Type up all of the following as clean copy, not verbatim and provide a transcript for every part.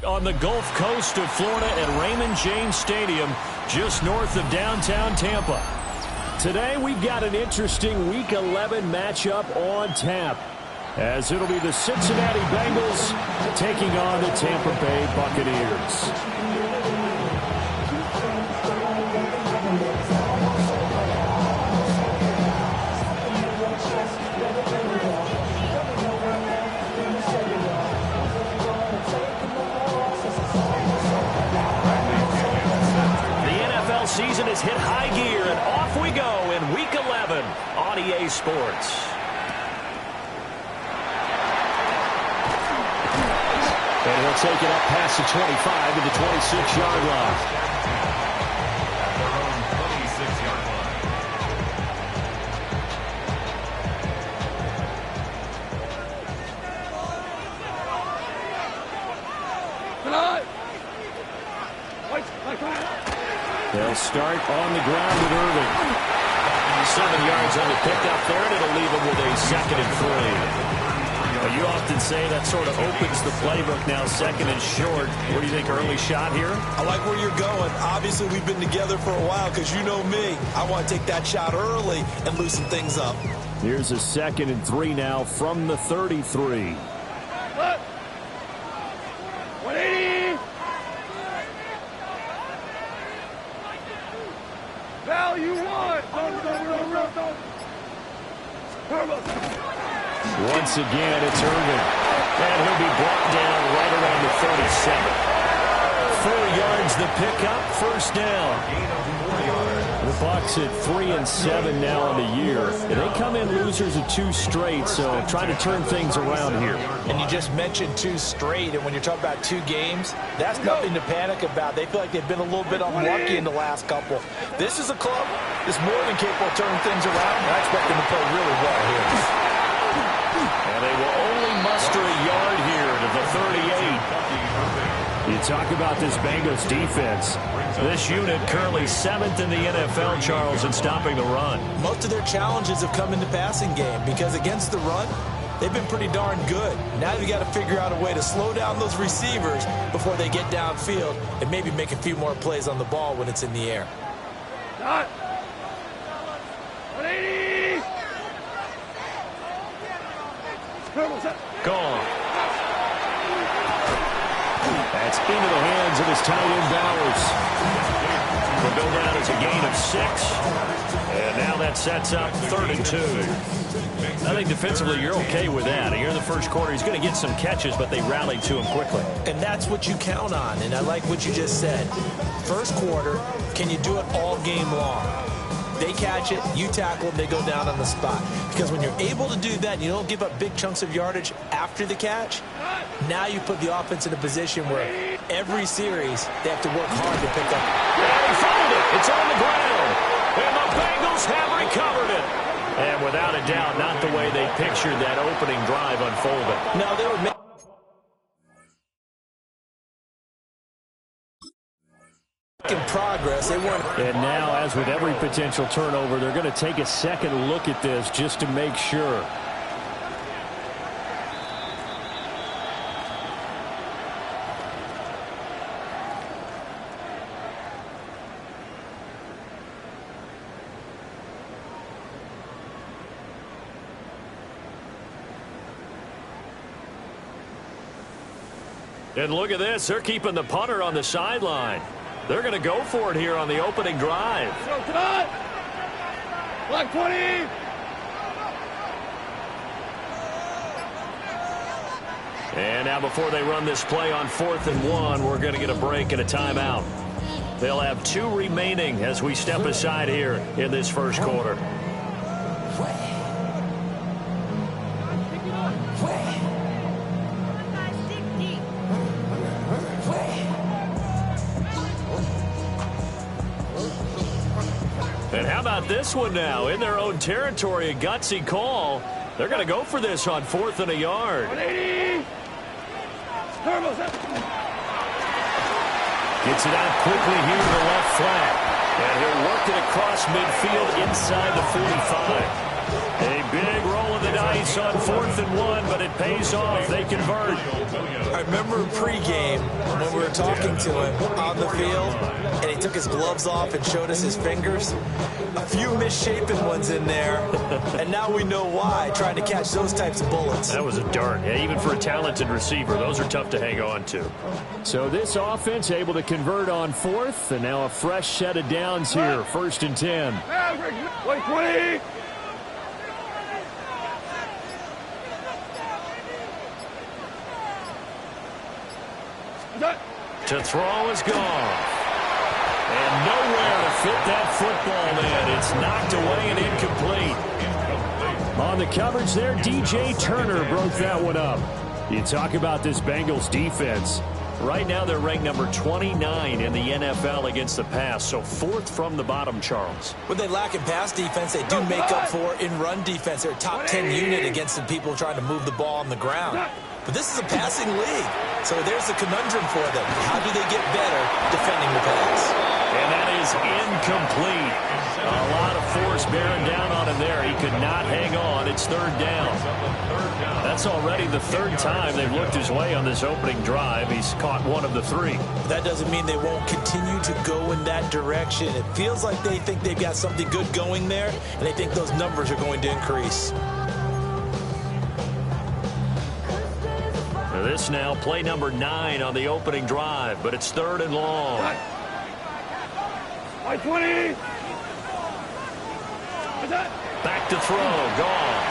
On the Gulf Coast of Florida at Raymond James Stadium, just north of downtown Tampa. Today we've got an interesting Week 11 matchup on tap, as it'll be the Cincinnati Bengals taking on the Tampa Bay Buccaneers. Season has hit high gear, and off we go in Week 11 on EA Sports. And he'll take it up past the 25 to the 26-yard line. They'll start on the ground with Irving. 7 yards on the pickup there, and it'll leave him with a 2nd and 3. Well, you often say that sort of opens the playbook now, 2nd and short. What do you think, early shot here? I like where you're going. Obviously, we've been together for a while because you know me. I want to take that shot early and loosen things up. Here's a 2nd and 3 now from the 33. What? 180. Value one. Once again, it's Irving. And he'll be brought down right around the 37. 4 yards the pickup, first down. The Bucs at 3-7 now on the year. They come in losers of 2 straight, so trying to turn things around here. And you just mentioned 2 straight, and when you're talking about 2 games, that's nothing to panic about. They feel like they've been a little bit unlucky in the last couple. This is a club that's more than capable of turning things around, and I expect them to play really well here. And they will only muster a yard here to the 38. You talk about this Bengals defense. This unit currently 7th in the NFL, Charles, in stopping the run. Most of their challenges have come in the passing game because against the run, they've been pretty darn good. Now they've got to figure out a way to slow down those receivers before they get downfield and maybe make a few more plays on the ball when it's in the air. 180. Gone. That's into the hands of his tight end, Bowers. Will go down as a gain of 6. And now that sets up 3rd and 2. I think defensively you're okay with that. Here in the first quarter, he's going to get some catches, but they rallied to him quickly. And that's what you count on, and I like what you just said. First quarter, can you do it all game long? They catch it, you tackle them, they go down on the spot. Because when you're able to do that and you don't give up big chunks of yardage after the catch, now you put the offense in a position where every series they have to work hard to pick up. Yeah, they found it. It's on the ground. And the Bengals have recovered it. And without a doubt, not the way they pictured that opening drive unfolding. No, they were making progress. They weren't. And now, as with every potential turnover, they're going to take a second look at this just to make sure. And look at this. They're keeping the punter on the sideline. They're going to go for it here on the opening drive. Black 20. And now before they run this play on 4th and 1, we're going to get a break and a timeout. They'll have 2 remaining as we step aside here in this first quarter. And how about this one now? In their own territory, a gutsy call. They're going to go for this on 4th and a yard. 180. Gets it out quickly here to the left flat. And he'll work it across midfield inside the 45. A big roll of the dice on 4th and 1, but it pays off. They convert. I remember pregame when we were talking to him on the field, and he took his gloves off and showed us his fingers. A few misshapen ones in there, and now we know why, trying to catch those types of bullets. That was a dart. Yeah, even for a talented receiver, those are tough to hang on to. So this offense able to convert on 4th, and now a fresh set of downs here. 1st and 10. Wait, 20. To throw is gone. And nowhere to fit that football in. It's knocked away and incomplete. On the coverage there, DJ Turner broke that one up. You talk about this Bengals defense. Right now they're ranked number 29 in the NFL against the pass, so 4th from the bottom, Charles. When they lack in pass defense, they do make up for in run defense. They're a top 10 unit against the people trying to move the ball on the ground. But this is a passing league, so there's a conundrum for them. How do they get better defending the pass? And that is incomplete. A lot of force bearing down on him there. He could not hang on. It's 3rd down. That's already the 3rd time they've looked his way on this opening drive. He's caught 1 of the 3. That doesn't mean they won't continue to go in that direction. It feels like they think they've got something good going there, and they think those numbers are going to increase. This now play number 9 on the opening drive, but it's 3rd and long. Wait, 20. Back to throw. Goff.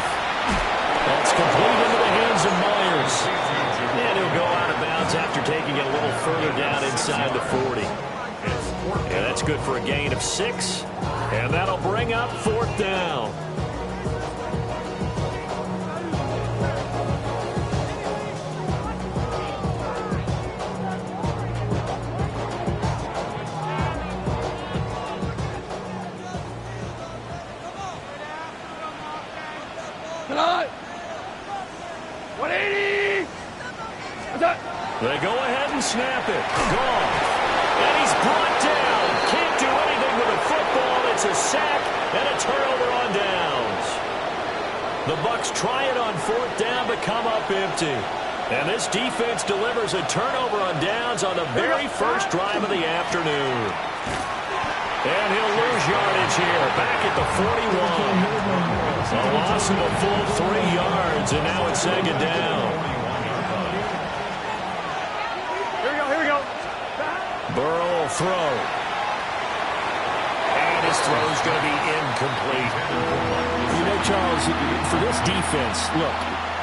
That's complete into the hands of Myers. And he'll go out of bounds after taking it a little further down inside the 40. Yeah, that's good for a gain of 6. And that'll bring up 4th down. Tonight. 180. They go ahead and snap it. Gone. And he's brought down. Can't do anything with a football. It's a sack and a turnover on downs. The Bucs try it on 4th down, but come up empty. And this defense delivers a turnover on downs on the very first drive of the afternoon. And he'll lose yardage here. Back at the 41. A loss of a full 3 yards, and now it's 2nd down. Here we go. Burrow will throw. And his throw's going to be incomplete. You know, Charles, for this defense, look,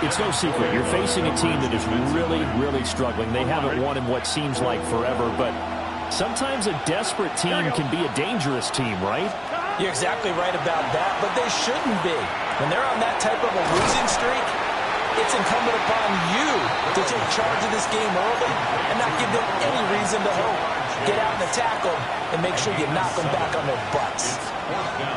it's no secret. You're facing a team that is really, really struggling. They haven't won in what seems like forever, but sometimes a desperate team can be a dangerous team, right? You're exactly right about that, but they shouldn't be. When they're on that type of a losing streak, it's incumbent upon you to take charge of this game early and not give them any reason to hope. Get out and attack them and make sure you knock them back on their butts.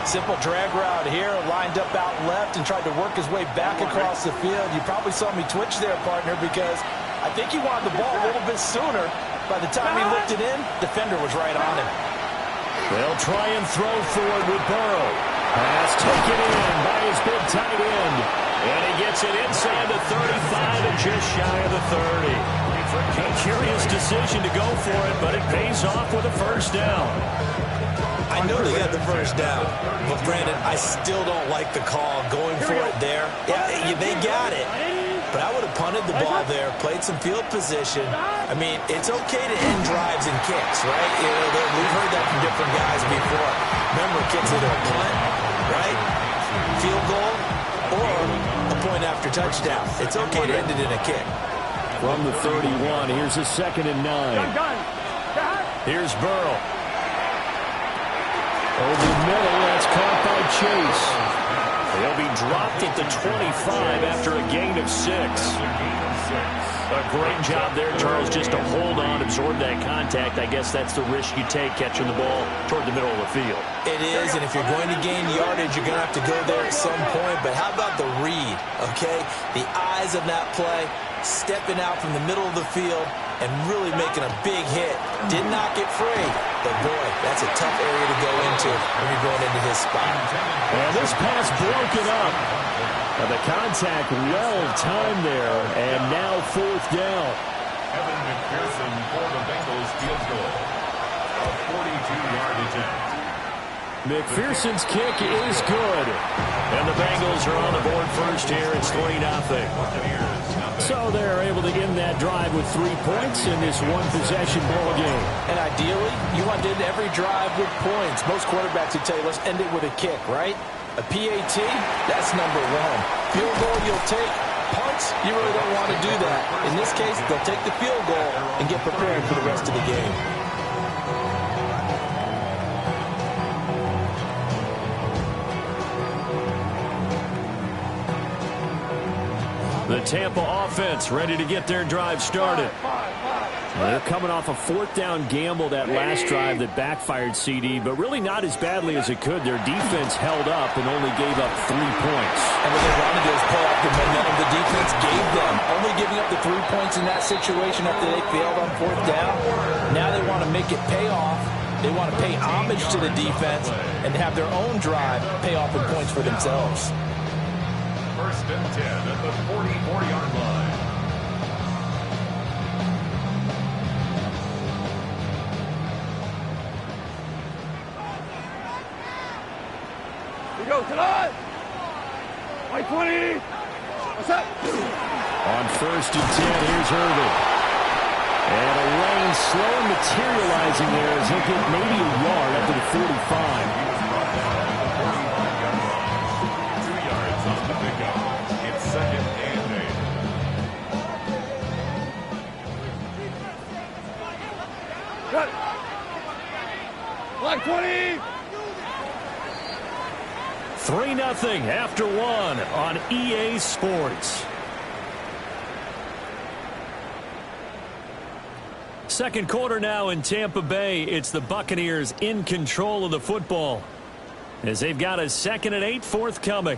Simple drag route here, lined up out left and tried to work his way back across the field. You probably saw me twitch there, partner, because I think he wanted the ball a little bit sooner. By the time he looked it in, defender was right on him. They'll try and throw forward with Burrow. Pass taken in by his big tight end. And he gets it inside the 35 and just shy of the 30. A curious decision to go for it, but it pays off with a 1st down. I know they got the 1st down, but Brandon, I still don't like the call going for it there. Yeah, they got it. But I would have punted the ball there, played some field position. I mean, it's okay to end drives and kicks, right? You know, we've heard that from different guys before. Remember, kicks either a punt, right, field goal, or a point after touchdown. It's okay to end it in a kick. From the 31, here's a 2nd and 9. Here's Burrow. Over the middle, that's caught by Chase. He'll be dropped at the 25 after a gain of 6. A great job there, Charles, just to hold on, absorb that contact. I guess that's the risk you take catching the ball toward the middle of the field. It is, and if you're going to gain yardage, you're going to have to go there at some point. But how about the read, okay? The eyes of that play, stepping out from the middle of the field and really making a big hit. Did not get free, but boy, that's a tough area to go into when you're going into his spot. And this pass broken up. And the contact well timed there, and now 4th down. Evan McPherson for the Bengals field goal. A 42-yard attempt. McPherson's kick is good. And the Bengals are on the board first here. It's 3-0. So they're able to end that drive with 3 points in this one-possession ball game. And ideally, you want to end every drive with points. Most quarterbacks would tell you, let's end it with a kick, right? A PAT, that's number 1. Field goal you'll take. Punts, you really don't want to do that. In this case, they'll take the field goal and get prepared for the rest of the game. The Tampa offense ready to get their drive started. They're coming off a 4th down gamble that last drive that backfired, CD, but really not as badly as it could. Their defense held up and only gave up 3 points. And what they wanted to do is pull off the momentum the defense gave them. Only giving up the 3 points in that situation after they failed on 4th down. Now they want to make it pay off. They want to pay homage to the defense and have their own drive pay off in points for themselves. 1st and 10 at the 44-yard line. Here we go, tonight. White 20. What's up? On 1st and 10, here's Irvin. And a lane slow materializing there as he'll get maybe a yard after the 45. Cut. Black 20. 3-0 after 1 on EA Sports. Second quarter now in Tampa Bay. It's the Buccaneers in control of the football as they've got a 2nd and 8 forthcoming.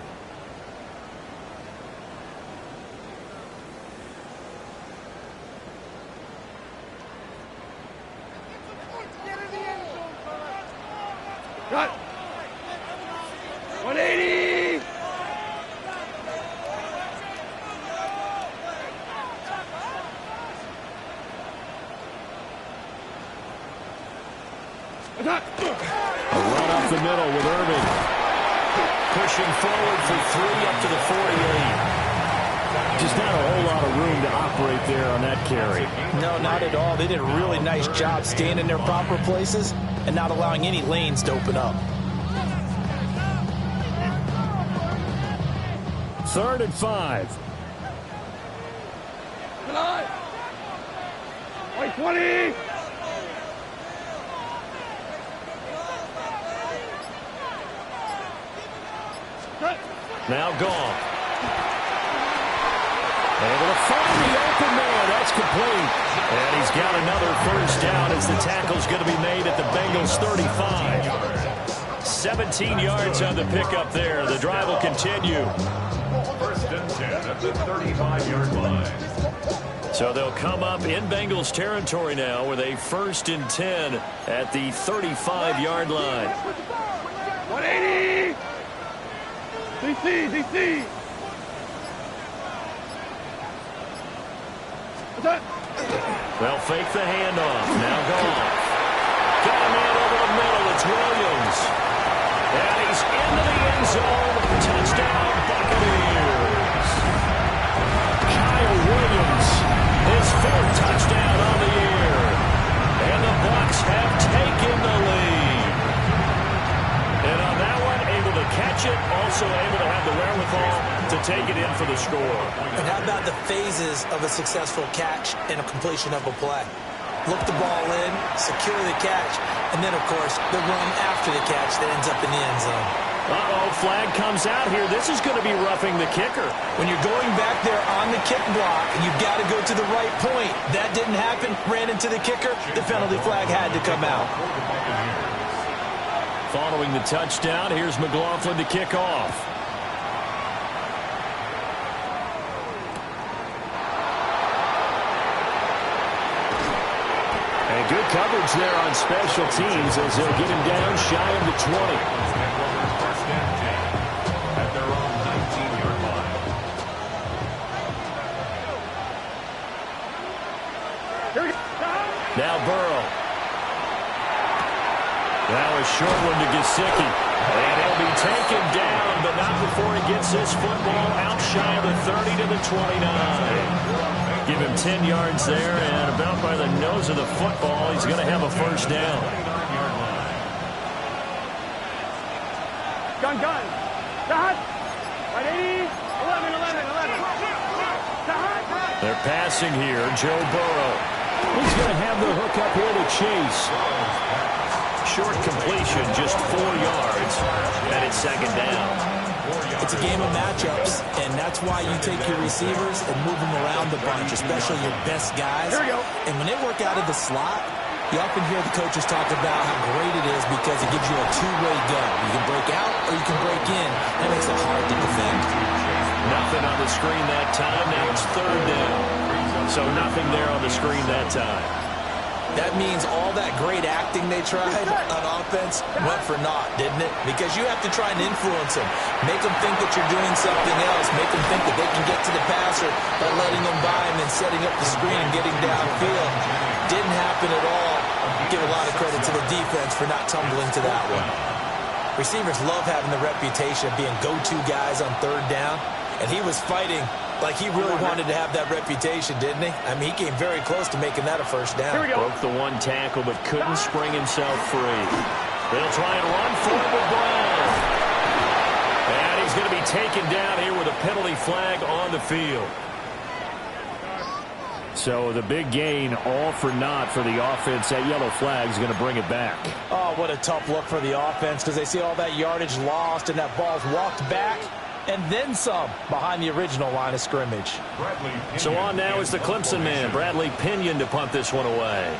Cut. 180. Attack. A run up the middle with Irvin. Pushing forward for 3 up to the 48. Just not a whole lot of room to operate there on that carry. No, not at all. They did a really nice job staying in their proper places and not allowing any lanes to open up. 3rd and 5. Tonight. White 20. Cut. Now gone. Able to find the open man. That's complete. And he's got another 1st down as the tackle's going to be made at the Bengals 35. 17 yards on the pickup there. The drive will continue. 1st and 10 at the 35-yard line. So they'll come up in Bengals territory now with a 1st and 10 at the 35-yard line. 180. DC. Attack. They'll fake the handoff. Now gone. Got a man over the middle. It's Williams. And he's into the end zone. Touchdown, Buccaneers. Kyle Williams, his 4th touchdown on the year. And the Bucs have taken the lead. And on that one, able to catch it, also able to have the wherewithal to take it in for the score. And how about the phases of a successful catch and a completion of a play? Look the ball in, secure the catch, and then, of course, the run after the catch that ends up in the end zone. Uh-oh, flag comes out here. This is going to be roughing the kicker. When you're going back there on the kick block, you've got to go to the right point. That didn't happen. Ran into the kicker. The penalty flag had to come out. Following the touchdown, here's McLaughlin to kick off. And good coverage there on special teams as they'll get him down shy of the 20. First and 10 at their own 19-yard line. Now Burrow. Now a short one to Gesicki. And he'll be taken down, but not before he gets this football out shy of the 30 to the 29. Give him 10 yards there, and about by the nose of the football, he's going to have a first down. Gun. Dot. 180. 11. Dot. They're passing here. Joe Burrow. He's going to have the hook up here to Chase. Short completion, just 4 yards, and it's second down. It's a game of matchups, and that's why you take your receivers and move them around a bunch, especially your best guys. Here we go. And when they work out of the slot, you often hear the coaches talk about how great it is because it gives you a two-way go. You can break out or you can break in. That makes it hard to defend. Nothing on the screen that time. Now it's third down. So nothing there on the screen that time. That means all that great acting they tried on offense went for naught, didn't it? Because you have to try and influence them. Make them think that you're doing something else. Make them think that they can get to the passer by letting them by him and setting up the screen and getting downfield. Didn't happen at all. Give a lot of credit to the defense for not tumbling to that one. Receivers love having the reputation of being go-to guys on third down, and he was fighting like he really wanted to have that reputation, didn't he? I mean, he came very close to making that a first down. Here we go. Broke the one tackle, but couldn't spring himself free. They'll try and run for it with Brown. And he's going to be taken down here with a penalty flag on the field. So the big gain, all for naught for the offense. That yellow flag is going to bring it back. Oh, what a tough look for the offense because they see all that yardage lost and that ball's walked back. And then some behind the original line of scrimmage. So on now is the Clemson man, Bradley Pinion, to punt this one away.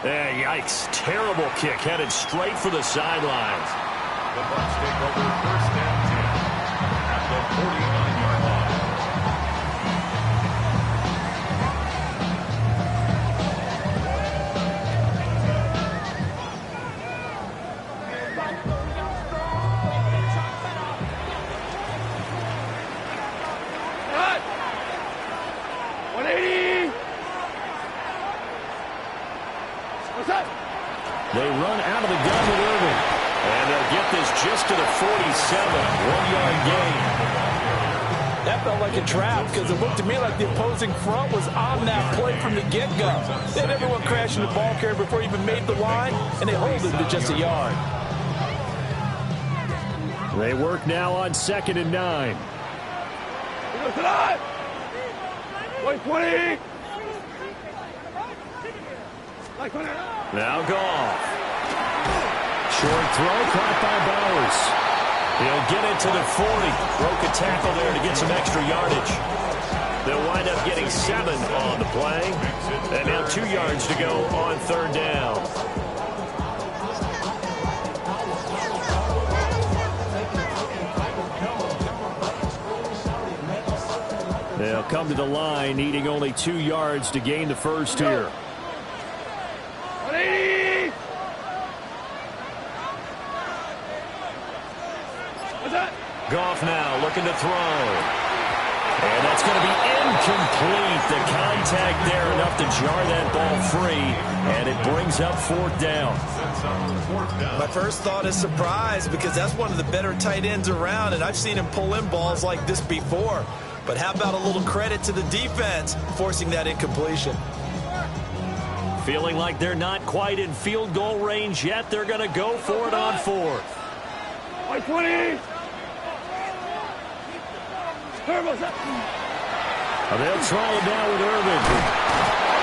Yikes. Terrible kick headed straight for the sidelines. The Bucs take over first and 10 at the 49-yard line. Dot. 180. What's that? They run out of the gun with Irving. And they'll get this just to the 47. 1-yard gain. That felt like a trap because it looked to me like the opposing front was on that play from the get-go. They had everyone crashing the ball carrier before he even made the line, and they hold it to just a yard. They work now on 2nd and 9. Here goes Dot. 120. Like 100. Now Goff. Short throw caught by Bowers. He'll get it to the 40. Broke a tackle there to get some extra yardage. They'll wind up getting 7 on the play. And now 2 yards to go on third down. They'll come to the line, needing only 2 yards to gain the first here. 180. What's that? Goff now looking to throw. And that's going to be incomplete. The contact there enough to jar that ball free. And it brings up 4th down. My first thought is surprise because that's one of the better tight ends around, and I've seen him pull in balls like this before. But how about a little credit to the defense forcing that incompletion? Feeling like they're not quite in field goal range yet. They're going to go for it on 4th. 120. They'll try it now with Irving.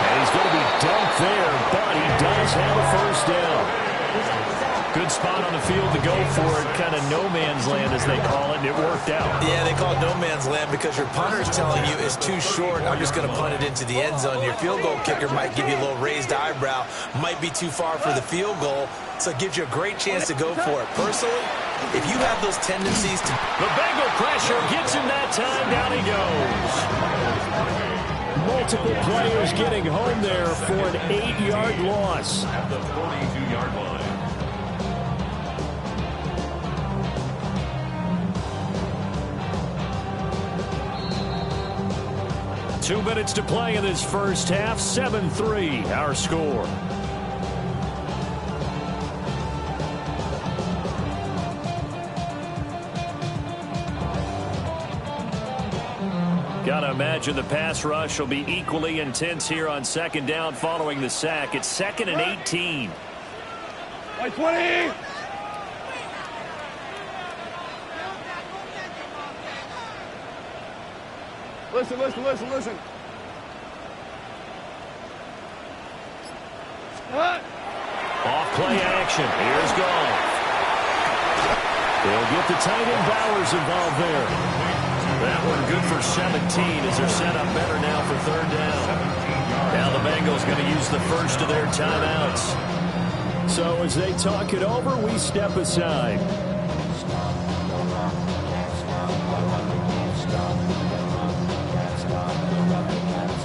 And he's going to be dumped there, but he does have a first down. Good spot on the field to go for it. Kind of no man's land, as they call it, and it worked out. Yeah, they call it no man's land because your punter's telling you it's too short. I'm just going to punt it into the end zone. Your field goal kicker might give you a little raised eyebrow. Might be too far for the field goal, so it gives you a great chance to go for it. Personally, if you have those tendencies to... The Bengal pressure gets him that time. Down he goes. multiple players getting home there for an 8-yard loss. At the 42-yard line. 2 minutes to play in this first half. 7-3, our score. Gotta imagine the pass rush will be equally intense here on second down following the sack. It's 2nd and 18. White 20. Listen. Off play action. Here's Goff. They'll get the tight end Bowers involved there. That one good for 17 as they're set up better now for third down. Now the Bengals going to use the first of their timeouts. So as they talk it over, we step aside.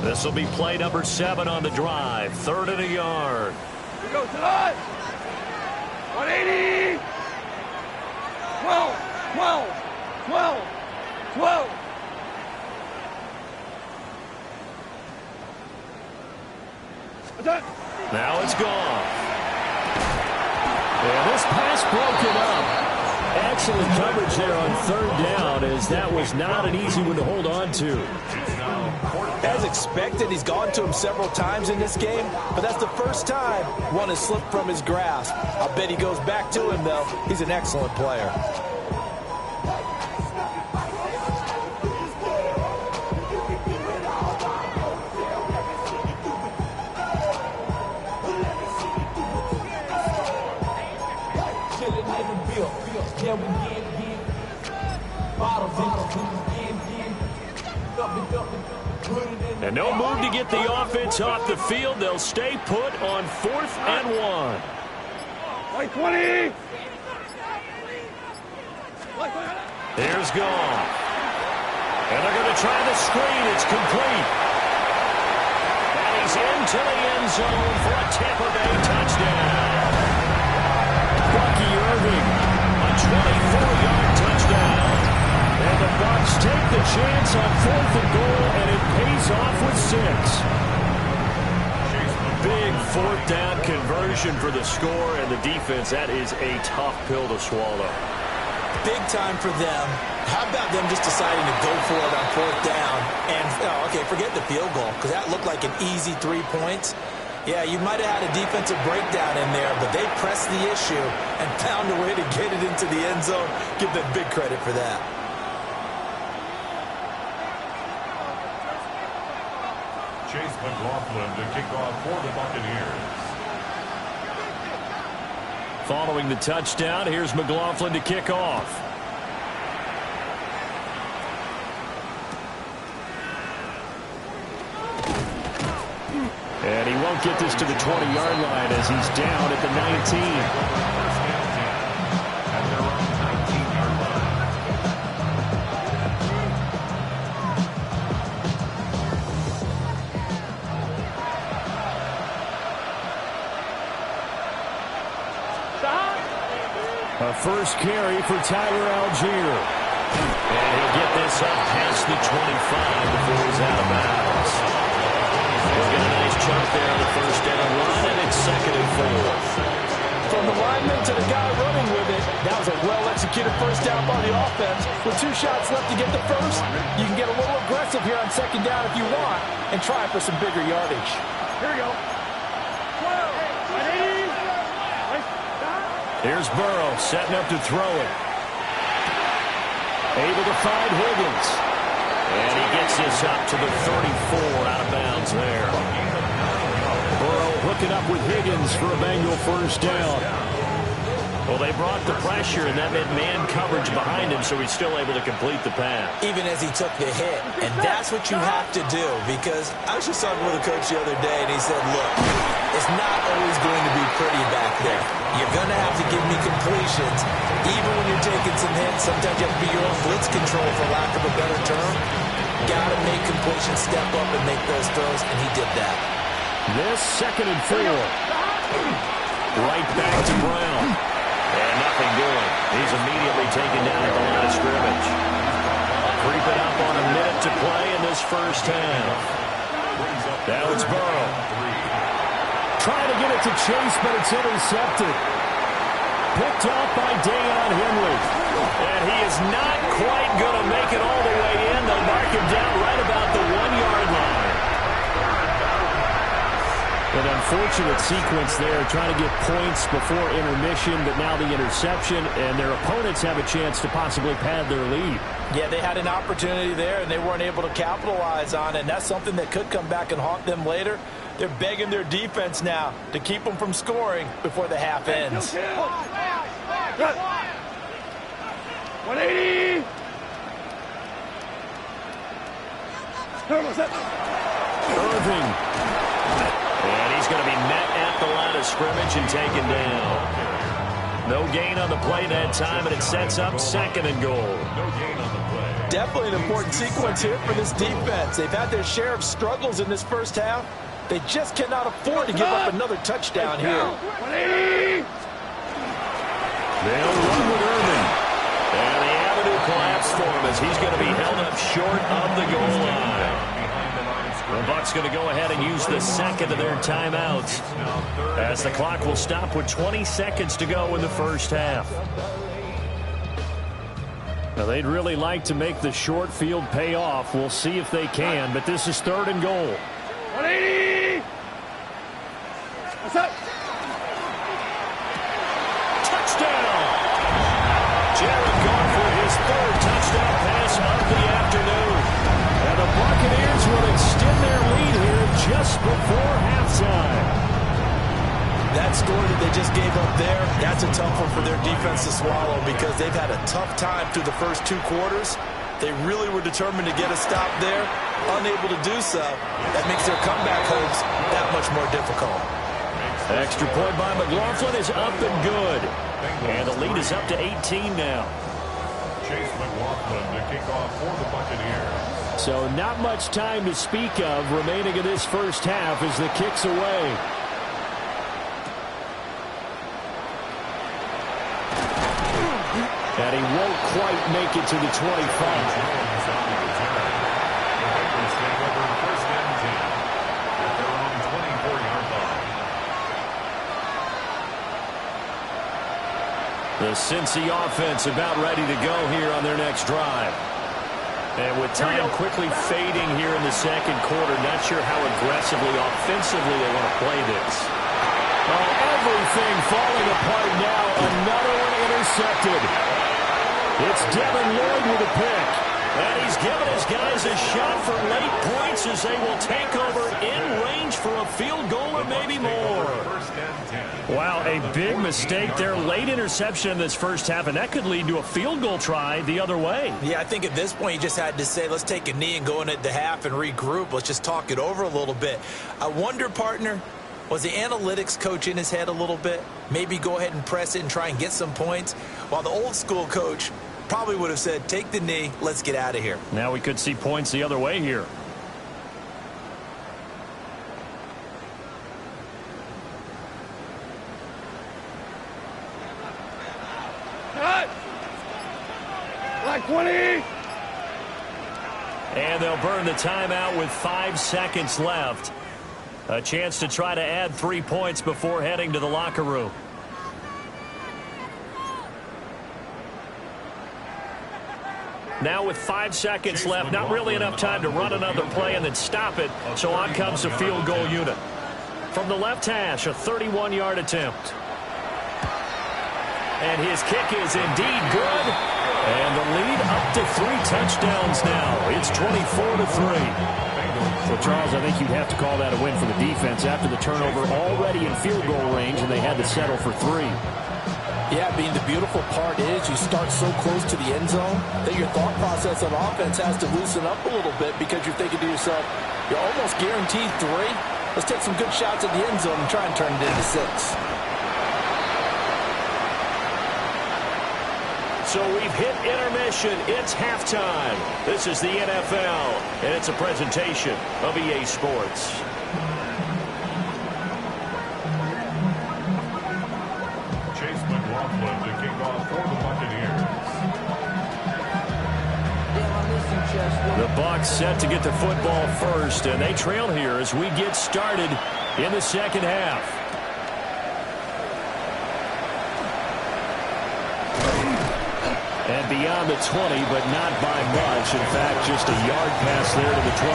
This will be play number 7 on the drive. 3rd and a yard. Here goes to us. 180. 12. Attack. Now it's gone. And this pass broken up. Excellent coverage there on 3rd down, as that was not an easy one to hold on to. As expected, he's gone to him several times in this game, but that's the first time one has slipped from his grasp. I'll bet he goes back to him, though. He's an excellent player. And no move to get the offense off the field. They'll stay put on 4th and 1. White 20. Here's Goff. And they're going to try the screen. It's complete. And he's into the end zone for a Tampa Bay touchdown. Bucky Irving, a 24-yard touchdown. And the Bucs take the chance on 4th and goal, and it pays off with 6. Big 4th down conversion for the score, and the defense, that is a tough pill to swallow. Big time for them. How about them just deciding to go for it on 4th down? And, okay, forget the field goal, because that looked like an easy 3 points. Yeah, you might have had a defensive breakdown in there, but they pressed the issue and found a way to get it into the end zone. Give them big credit for that. Chase McLaughlin to kick off for the Buccaneers. Following the touchdown, here's McLaughlin to kick off. And he won't get this to the 20-yard line as he's down at the 19. A first carry for Tyler Algier. And he'll get this up past the 25 before he's out of bounds. He'll get a nice chunk there on the first down run, and it's 2nd and 4. From the lineman to the guy running with it, that was a well-executed first down by the offense. With 2 shots left to get the first, you can get a little aggressive here on 2nd down if you want and try for some bigger yardage. Here we go. 180. Here's Burrow setting up to throw it. Able to find Higgins. And he gets this up to the 34 out of bounds there. Burrow hooking up with Higgins for a Bengal first down. Well, they brought the pressure, and that meant man coverage behind him, so he's still able to complete the pass. Even as he took the hit. And that's what you have to do, because I was just talking with a coach the other day, and he said, look, it's not always going to be pretty back there. You're going to have to give me completions. Even when you're taking some hits, sometimes you have to be your own blitz control, for lack of a better term. got to make completions, step up and make those throws, and he did that. This 2nd and 4. Right back to Brown. And nothing doing. He's immediately taken down at the line of scrimmage. Creeping up on a minute to play in this first half. Now it's Burrow. Trying to get it to Chase, but it's intercepted. Picked off by Deion Henley. And he is not quite going to make it all the way in. They'll mark him down right about the 1-yard line. An unfortunate sequence there, trying to get points before intermission, but now the interception, and their opponents have a chance to possibly pad their lead. Yeah, they had an opportunity there, and they weren't able to capitalize on it, and that's something that could come back and haunt them later. They're begging their defense now to keep them from scoring before the half ends. 180. Irving. And he's going to be met at the line of scrimmage and taken down. No gain on the play that time, and it sets up 2nd and goal. No gain on the play. Definitely an important sequence here for this defense. They've had their share of struggles in this first half. They just cannot afford to give up another touchdown here. 180. They'll run with Irving. And the avenue collapsed for him as he's going to be held up short of the goal line. The Bucs going to go ahead and use the 2nd of their timeouts as the clock will stop with 20 seconds to go in the first half. Now, they'd really like to make the short field pay off. We'll see if they can, but this is 3rd and goal. 180. What's up? Touchdown! Jared Goff with his 3rd touchdown pass of the afternoon. And the Buccaneers will extend their lead here just before halftime. That score that they just gave up there, that's a tough one for their defense to swallow because they've had a tough time through the first 2 quarters. They really were determined to get a stop there, unable to do so. That makes their comeback hopes that much more difficult. Extra point by McLaughlin is up and good. And the lead is up to 18 now. Chase McLaughlin to kick off for the Buccaneers. So not much time to speak of remaining in this first half as the kick's away. And he won't quite make it to the 25. The Cincy offense about ready to go here on their next drive. And with time quickly fading here in the 2nd quarter, not sure how aggressively, offensively they want to play this. Oh, everything falling apart now. Another one intercepted. It's Devin Lloyd with a pick. And he's giving his guys a shot for late points as they will take over in range for a field goal or maybe more. Wow, a big mistake there. Late interception in this first half, and that could lead to a field goal try the other way. Yeah, I think at this point you just had to say, let's take a knee and go into the half and regroup. Let's just talk it over a little bit. I wonder, partner, was the analytics coach in his head a little bit? Maybe go ahead and press it and try and get some points, while the old school coach probably would have said, take the knee, let's get out of here. Now we could see points the other way here. Cut. Like 20. And they'll burn the timeout with 5 seconds left. A chance to try to add 3 points before heading to the locker room. Now with 5 seconds left, not really enough time to run another play and then stop it, so on comes the field goal unit. From the left hash, a 31-yard attempt. And his kick is indeed good. And the lead up to 3 touchdowns now. It's 24-3. Well, Charles, I think you'd have to call that a win for the defense after the turnover already in field goal range, and they had to settle for 3. Yeah, being the beautiful part is you start so close to the end zone that your thought process on offense has to loosen up a little bit because you're thinking to yourself, you're almost guaranteed 3. Let's take some good shots at the end zone and try and turn it into 6. So we've hit intermission. It's halftime. This is the NFL, and it's a presentation of EA Sports. Chase McLaughlin to kick off for the Buccaneers. The Bucs set to get the football first, and they trail here as we get started in the second half. And beyond the 20, but not by much. In fact, just a yard pass there to the 21.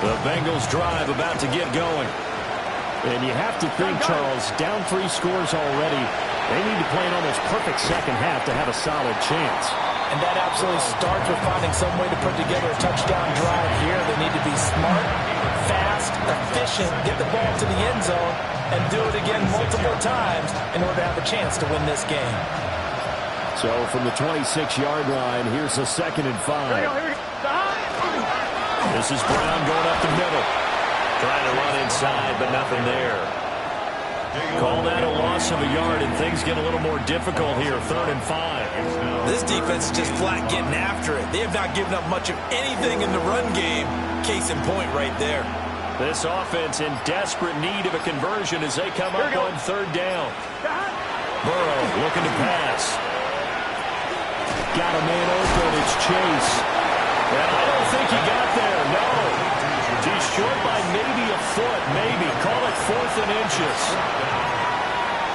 The Bengals drive about to get going. And you have to think, Charles, down 3 scores already. They need to play an almost perfect second half to have a solid chance. And that absolutely starts with finding some way to put together a touchdown drive here. They need to be smart, fast, efficient, get the ball to the end zone, and do it again multiple times in order to have a chance to win this game. So from the 26-yard line, here's a 2nd and 5. This is Brown going up the middle. Trying to run inside, but nothing there. Call that a loss of a yard, and things get a little more difficult here. 3rd and 5. This defense is just flat getting after it. They have not given up much of anything in the run game. Case in point right there. This offense in desperate need of a conversion as they come up on 3rd down. Burrow looking to pass. Got a man open. It's Chase. And I don't think he got there. No. He's short by maybe a foot, maybe. Call it 4th and inches.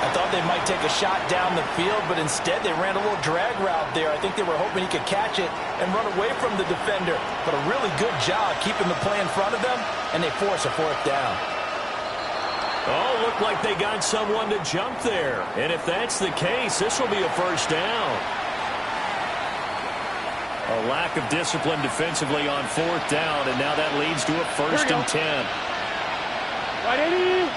I thought they might take a shot down the field, but instead they ran a little drag route there. I think they were hoping he could catch it and run away from the defender. But a really good job keeping the play in front of them, and they force a 4th down. Oh, looked like they got someone to jump there. And if that's the case, this will be a 1st down. A lack of discipline defensively on 4th down, and now that leads to a 1st and 10. Right, Eddie.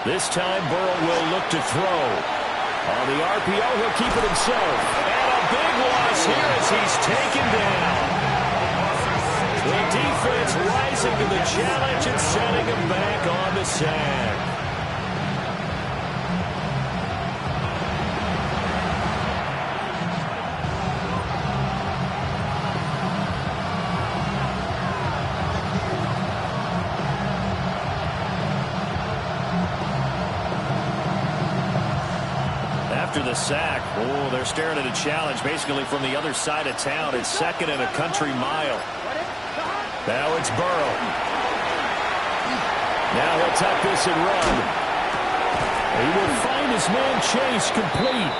This time Burrow will look to throw. On the RPO, he'll keep it himself. And a big loss here as he's taken down. The defense rising to the challenge and setting him back on the sack. After the sack, oh, they're staring at a challenge basically from the other side of town. It's 2nd and a country mile. Now it's Burrow. Now he'll tuck this and run. He will find his man Chase complete.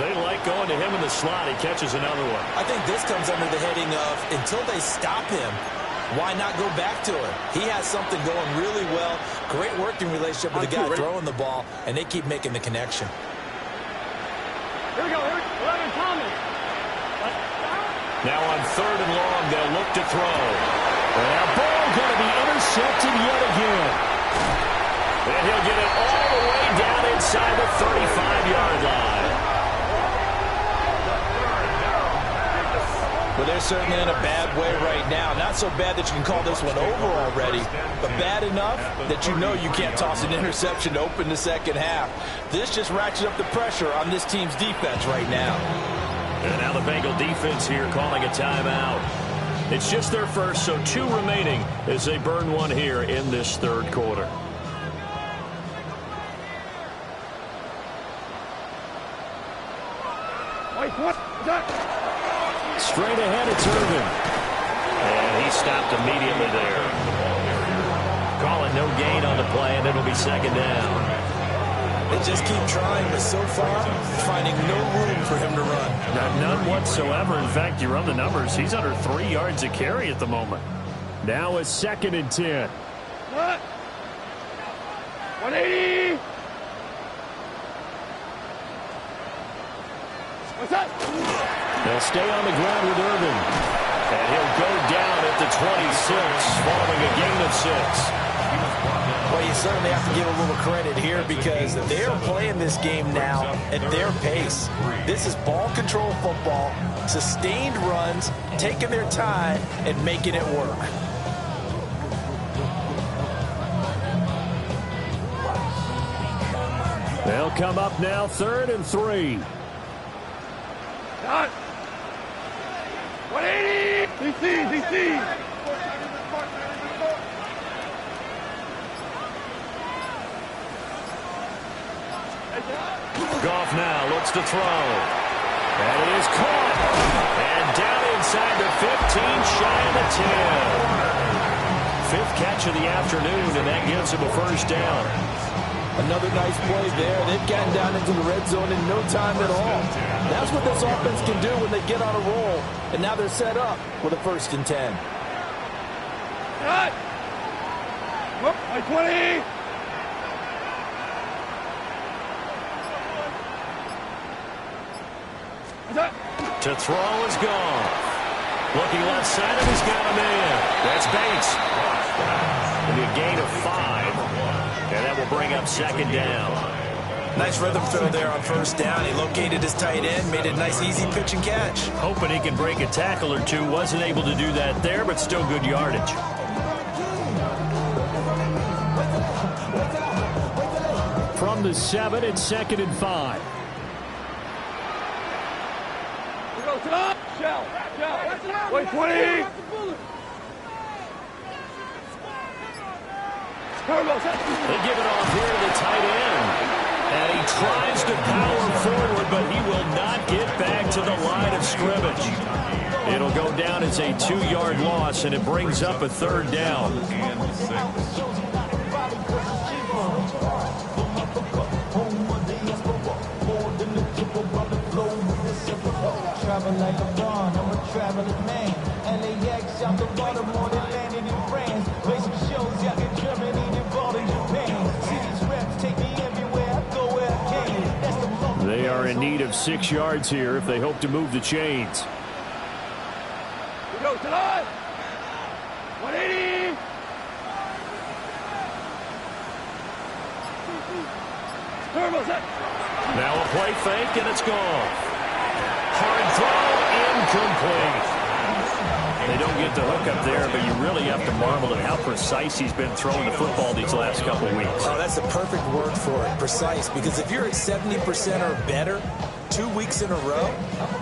They like going to him in the slot. He catches another one. I think this comes under the heading of until they stop him, why not go back to him? He has something going really well. Great working relationship with the guy throwing the ball, and they keep making the connection. Here we go. 11, Thomas. Now on 3rd and long, they'll look to throw. And that ball going to be intercepted yet again. And he'll get it all the way down inside the 35-yard line. Well, they're certainly in a bad way right now. Not so bad that you can call this one over already, but bad enough that you know you can't toss an interception to open the second half. This just ratchets up the pressure on this team's defense right now. And now the Bengal defense here calling a timeout. It's just their first, so 2 remaining as they burn one here in this 3rd quarter. Wait, what? Straight ahead, it's Irvin. And he stopped immediately there. Calling no gain on the play, and it'll be 2nd down. They just keep trying, but so far, finding no room for him to run. None whatsoever. In fact, you run the numbers. He's under 3 yards a carry at the moment. Now it's 2nd and 10. What? 180. What's that? They'll stay on the ground with Irvin. And he'll go down at the 26 following a gain of 6. Well, you certainly have to give a little credit here because they're playing this game now at their pace. This is ball control football, sustained runs, taking their time, and making it work. They'll come up now 3rd and 3. Done. 180. DC. Goff now looks to throw. And it is caught. And down inside the 15, shy of the 10. 5th catch of the afternoon, and that gives him a first down. Another nice play there. They've gotten down into the red zone in no time at all. That's what this offense can do when they get on a roll. And now they're set up with a 1st and 10. Cut. Whoop, 20. To throw is gone. Looking left side of, he's got a man. That's Bates. It'll be a gain of 5. And that will bring up 2nd down. Nice rhythm throw there on 1st down. He located his tight end, made a nice easy pitch and catch. Hoping he can break a tackle or two. Wasn't able to do that there, but still good yardage. From the 7, it's 2nd and 5. Shell. 120. They give it off here to the tight end. And he tries to power forward, but he will not get back to the line of scrimmage. It'll go down as a 2-yard loss, and it brings up a 3rd down. Like a bond, I'm a traveling man. LAX out the Baltimore, they landed in France. Basic shows out in Germany, involved in Japan. Cities reps take me everywhere, I go where I can. That's the They are in need of 6 yards here if they hope to move the chains. We go to the 180. Turbo set. Now a play fake, and it's gone. Hard throw, incomplete. They don't get the hook up there, but you really have to marvel at how precise he's been throwing the football these last couple of weeks. Oh, that's the perfect word for it, precise, because if you're at 70% or better 2 weeks in a row,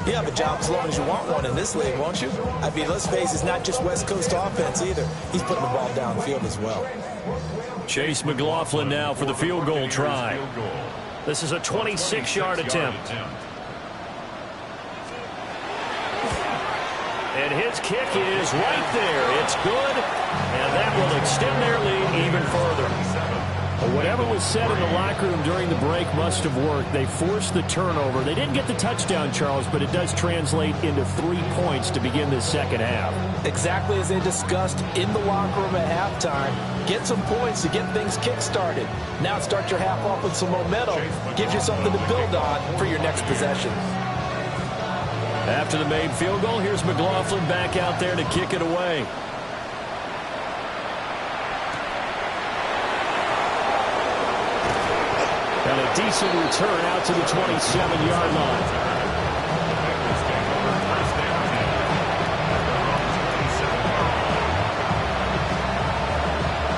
you have a job as long as you want one in this league, won't you? I mean, let's face it, it's not just West Coast offense either. He's putting the ball downfield as well. Chase McLaughlin now for the field goal try. This is a 26-yard attempt. And his kick is right there. It's good, and that will extend their lead even further. Well, whatever was said in the locker room during the break must have worked. They forced the turnover. They didn't get the touchdown, Charles, but it does translate into 3 points to begin this 2nd half. Exactly as they discussed in the locker room at halftime. Get some points to get things kick-started. Now start your half off with some momentum. Gives you something to build on for your next possession. After the made field goal, here's McLaughlin back out there to kick it away. And a decent return out to the 27-yard line.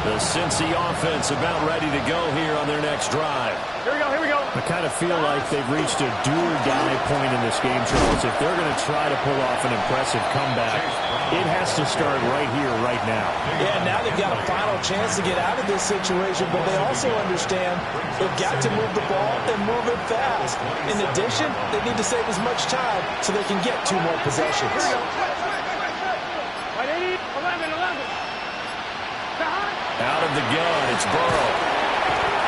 The Cincy offense about ready to go here on their next drive. Here we go. I kind of feel like they've reached a do-or-die point in this game, Charles. If they're going to try to pull off an impressive comeback, it has to start right here, right now. Yeah, now they've got a final chance to get out of this situation, but they also understand they've got to move the ball and move it fast. In addition, they need to save as much time so they can get 2 more possessions. 180, 11. Out of the gun, it's Burrow.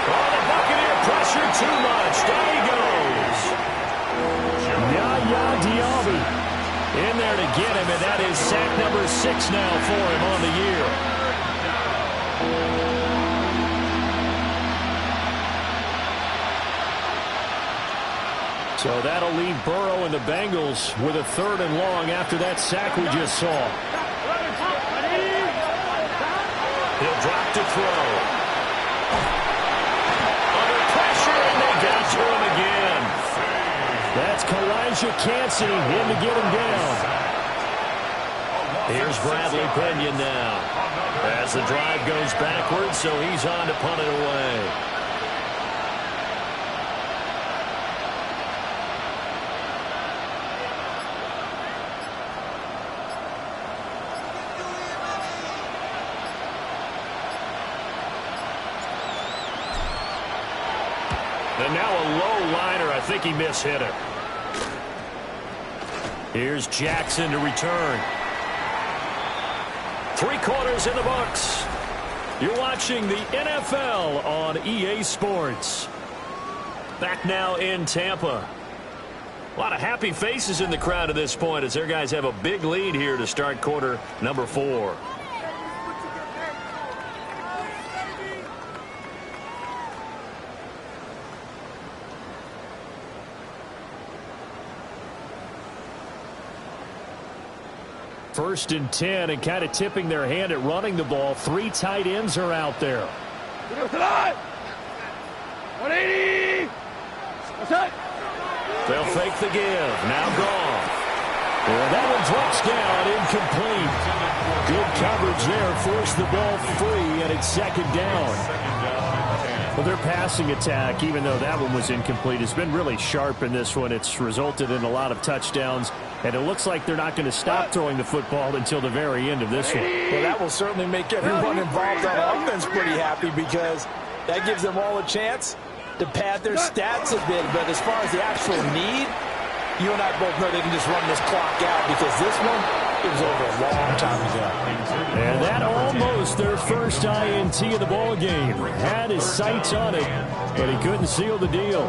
Oh, the Buccaneer pressure too much. Down he goes. Yaya Diaby in there to get him, and that is sack number 6 now for him on the year. So that'll leave Burrow and the Bengals with a 3rd and long after that sack we just saw. He'll drop to throw. That's Kalijah Cansey in to get him down. Here's Bradley Pinion now. As the drive goes backwards, so he's on to punt it away. And now a low liner. I think he mishit it. Here's Jackson to return. 3 quarters in the books. You're watching the NFL on EA Sports. Back now in Tampa. A lot of happy faces in the crowd at this point as their guys have a big lead here to start quarter number 4. First and 10, and kind of tipping their hand at running the ball. 3 tight ends are out there. 180. They'll fake the give. Now gone. And that one drops down, incomplete. Good coverage there. Forced the ball free, and it's second down. Well, their passing attack, even though that one was incomplete, has been really sharp in this one. It's resulted in a lot of touchdowns, and it looks like they're not going to stop throwing the football until the very end of this one. Well, that will certainly make everyone involved on offense pretty happy because that gives them all a chance to pad their stats a bit. But as far as the actual need, you and I both know they can just run this clock out because this one, it was over a long time ago. And that almost their first INT of the ball game. Had his sights on it, but he couldn't seal the deal.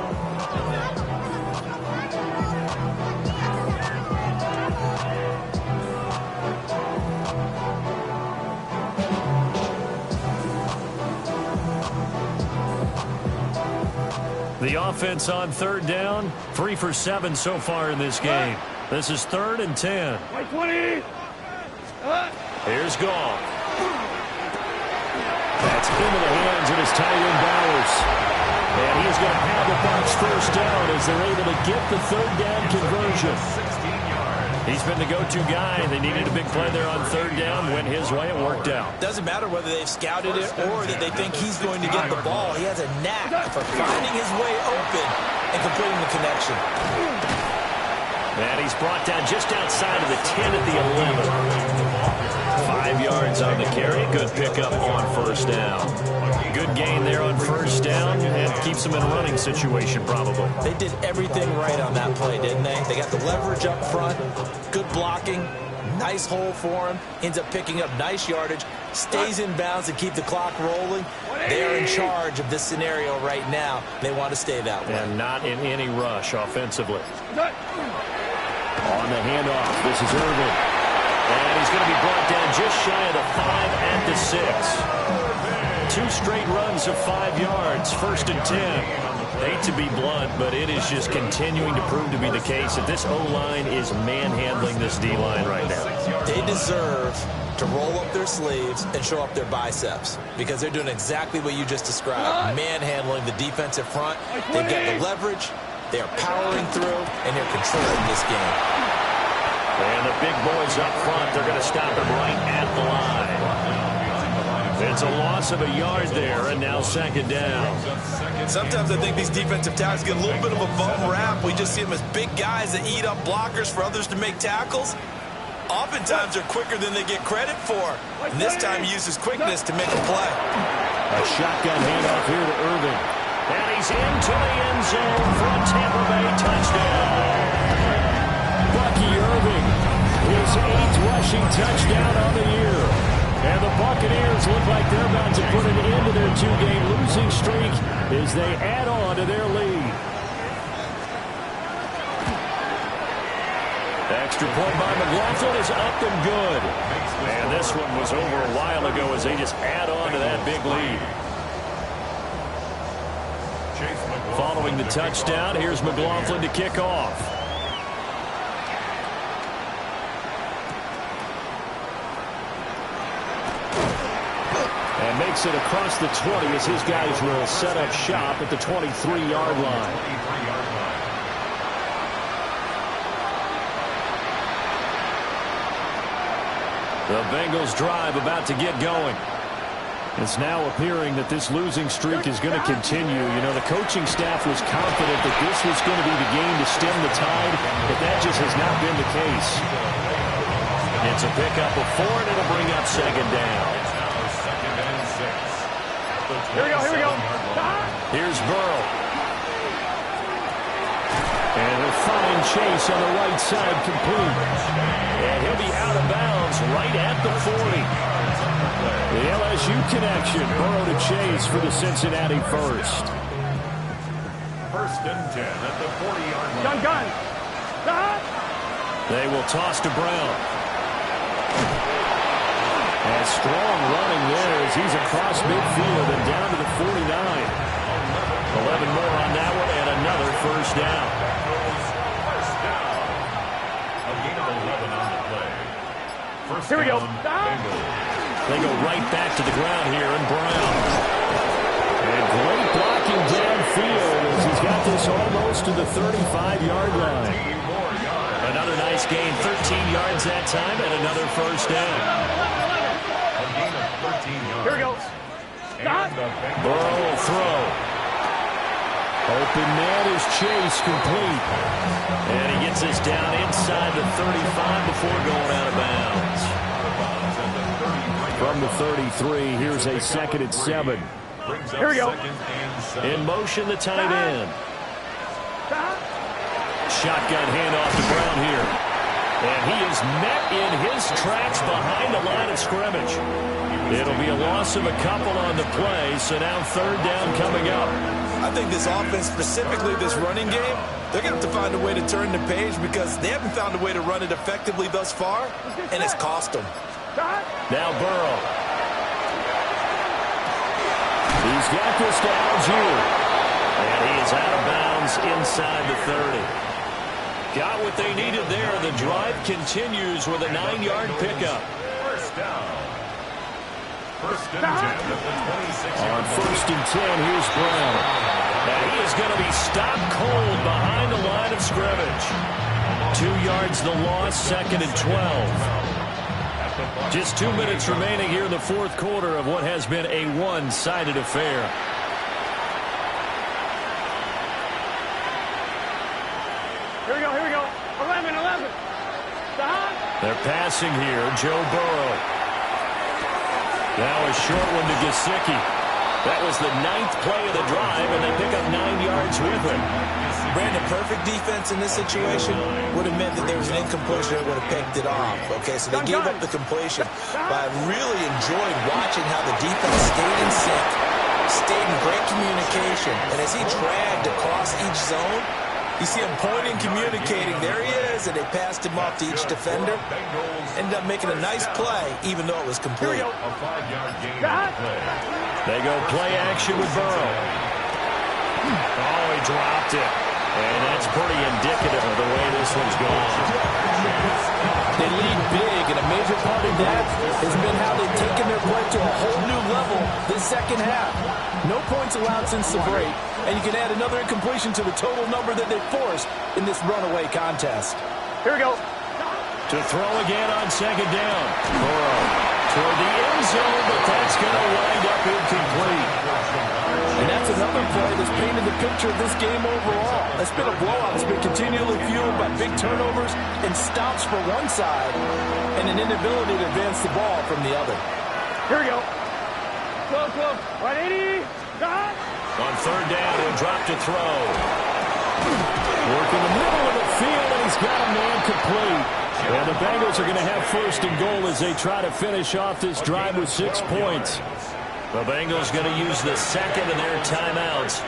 The offense on third down, 3 for 7 so far in this game. This is 3rd and 10. 20. Here's Goff. That's into the hands of his tight end Bowers. And he's going to have the Bucs first down as they're able to get the 3rd down conversion. He's been the go-to guy. They needed a big play there on 3rd down. Went his way. It worked out. Doesn't matter whether they've scouted it or that they think he's going to get the ball. He has a knack for finding his way open and completing the connection. And he's brought down just outside of the 10 at the 11. 5 yards on the carry. Good pickup on first down. Good gain there on first down and keeps them in a running situation probably. They did everything right on that play, didn't they? They got the leverage up front, good blocking, nice hole for him, ends up picking up nice yardage, stays in bounds to keep the clock rolling. They are in charge of this scenario right now. They want to stay that way. And not in any rush offensively. On the handoff, this is Irvin. And he's going to be brought down just shy of the 5 at the 6. 2 straight runs of 5 yards, 1st and 10. Hate to be blunt, but it is just continuing to prove to be the case that this O-line is manhandling this D-line right now. They deserve to roll up their sleeves and show up their biceps because they're doing exactly what you just described, manhandling the defensive front. They've got the leverage, they're powering through, and they're controlling this game. And the big boys up front, they're going to stop him right at the line. It's a loss of a yard there, and now 2nd down. Sometimes I think these defensive tackles get a little bit of a bum rap. We just see them as big guys that eat up blockers for others to make tackles. Oftentimes they're quicker than they get credit for. And this time he uses quickness to make a play. A shotgun handoff here to Irvin. And he's into the end zone for a Tampa Bay touchdown. Bucky Irving, his 8th rushing touchdown on the year. And the Buccaneers look like they're about to put an end to their 2-game losing streak as they add on to their lead. Extra point by McLaughlin is up and good. And this one was over a while ago as they just add on to that big lead. Following the touchdown, here's McLaughlin to kick off. And makes it across the 20 as his guys will set up shop at the 23-yard line. The Bengals drive about to get going. It's now appearing that this losing streak is going to continue. You know, the coaching staff was confident that this was going to be the game to stem the tide, but that just has not been the case. It's a pickup of 4, and it'll bring up second down. Here we go, here we go. Here's Burrow. And a fine chase on the right side complete. And he'll be out of bounds right at the 40. The LSU connection. Burrow to Chase for the Cincinnati first. First and 10 at the 40-yard line. Gun. They will toss to Brown. And strong running there as he's across midfield and down to the 49. 11 more on that one and another first down. First down. A gain of 11 on the play. First Here we go. down, Bengals. They go right back to the ground here, and Brown. And great blocking downfield as he's got this almost to the 35-yard line. Another nice gain, 13 yards that time, and another first down. A gain of 13 yards. Here we go. And the Bengals Burrow will throw. Open man is Chase complete. And he gets this down inside the 35 before going out of bounds. From the 33, here's a 2nd and 7. Here we go. In motion, the tight end. Shotgun handoff to Brown here. And he is met in his tracks behind the line of scrimmage. It'll be a loss of a couple on the play, so now 3rd down coming up. I think this offense, specifically this running game, they're going to have to find a way to turn the page because they haven't found a way to run it effectively thus far, and it's cost them. Now Burrow. He's got this to Algier. And he is out of bounds inside the 30. Got what they needed there. The drive continues with a 9-yard pickup. First down. First and 10 at the 26. On 1st and 10, here's Brown. And he is going to be stopped cold behind the line of scrimmage. 2 yards the loss, 2nd and 12. Just 2 minutes remaining here in the 4th quarter of what has been a one-sided affair. Here we go, here we go. 11. They're passing here, Joe Burrow. Now a short one to Gesicki. That was the 9th play of the drive, and they pick up 9 yards with it. Brandon, perfect defense in this situation would have meant that there was an incompletion that would have picked it off. Okay, so they gave up the completion. But I really enjoyed watching how the defense stayed in sync, stayed in great communication. And as he dragged across each zone, you see him pointing, communicating. There he is, and they passed him off to each defender. Ended up making a nice play, even though it was complete. A 5-yard gain on the play. They go play action with Burrow. Oh, he dropped it. And that's pretty indicative of the way this one's gone. They lead big, and a major part of that has been how they've taken their play to a whole new level this second half. No points allowed since the break, and you can add another incompletion to the total number that they forced in this runaway contest. Here we go. To throw again on 2nd down. Burrow toward the end zone, but that's going to wind up incomplete. And that's another play that's painted the picture of this game overall. It's been a blowout. It's been continually fueled by big turnovers and stops for one side and an inability to advance the ball from the other. Here we go. Close. 180. On 3rd down, he'll drop to throw. Work in the middle of the field, and he's got a man complete. And the Bengals are going to have 1st and goal as they try to finish off this drive with 6 points. The Bengals going to use the 2nd of their timeouts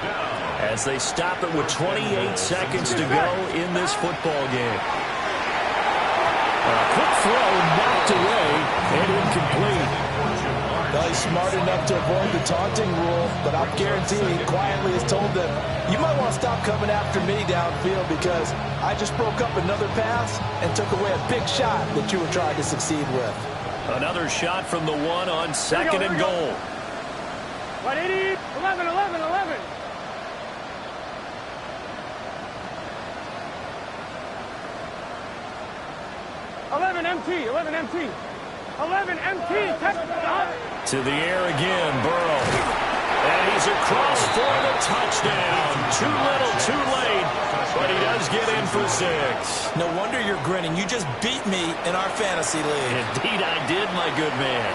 as they stop it with 28 seconds to go in this football game. A quick throw knocked away and incomplete. Well, he's smart enough to avoid the taunting rule, but I'll guarantee he quietly has told them, you might want to stop coming after me downfield because I just broke up another pass and took away a big shot that you were trying to succeed with. Another shot from the 1 on 2nd and goal. 180. 11. 11 MT. 11, MT. To the air again, Burrow. And he's across for the touchdown. Too little, too late, but he does get in for 6. No wonder you're grinning. You just beat me in our fantasy league. Indeed I did, my good man.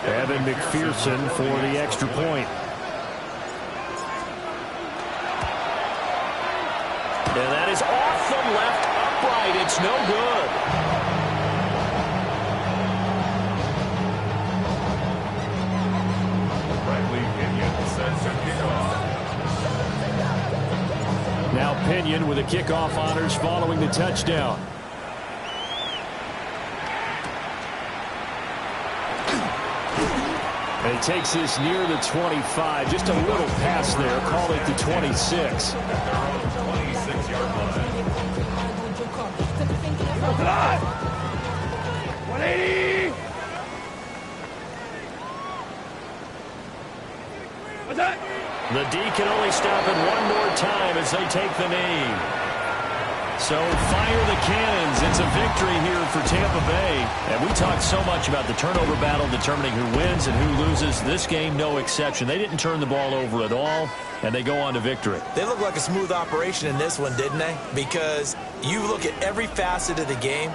Evan McPherson for the extra point. And that is off the left upright. It's no good. Now Pinion with the kickoff honors following the touchdown. And he takes this near the 25. Just a little pass there. Call it the 26. 180. What's that? The D can only stop it one more time as they take the knee. So fire the cannons. It's a victory here for Tampa Bay. And we talked so much about the turnover battle determining who wins and who loses. This game, no exception. They didn't turn the ball over at all, and they go on to victory. They look like a smooth operation in this one, didn't they? Because you look at every facet of the game,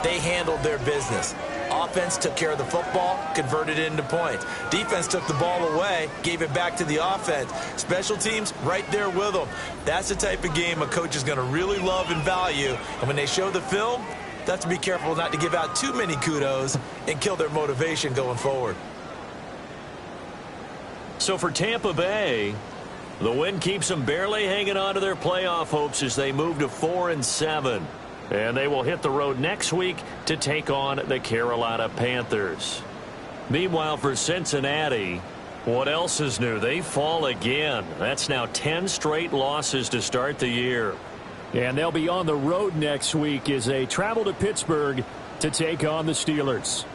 they handled their business. Offense took care of the football, converted it into points. Defense took the ball away, gave it back to the offense. Special teams, right there with them. That's the type of game a coach is going to really love and value. And when they show the film, they have to be careful not to give out too many kudos and kill their motivation going forward. So for Tampa Bay, the win keeps them barely hanging on to their playoff hopes as they move to 4-7. And they will hit the road next week to take on the Carolina Panthers. Meanwhile, for Cincinnati, what else is new? They fall again. That's now 10 straight losses to start the year. And they'll be on the road next week as they travel to Pittsburgh to take on the Steelers.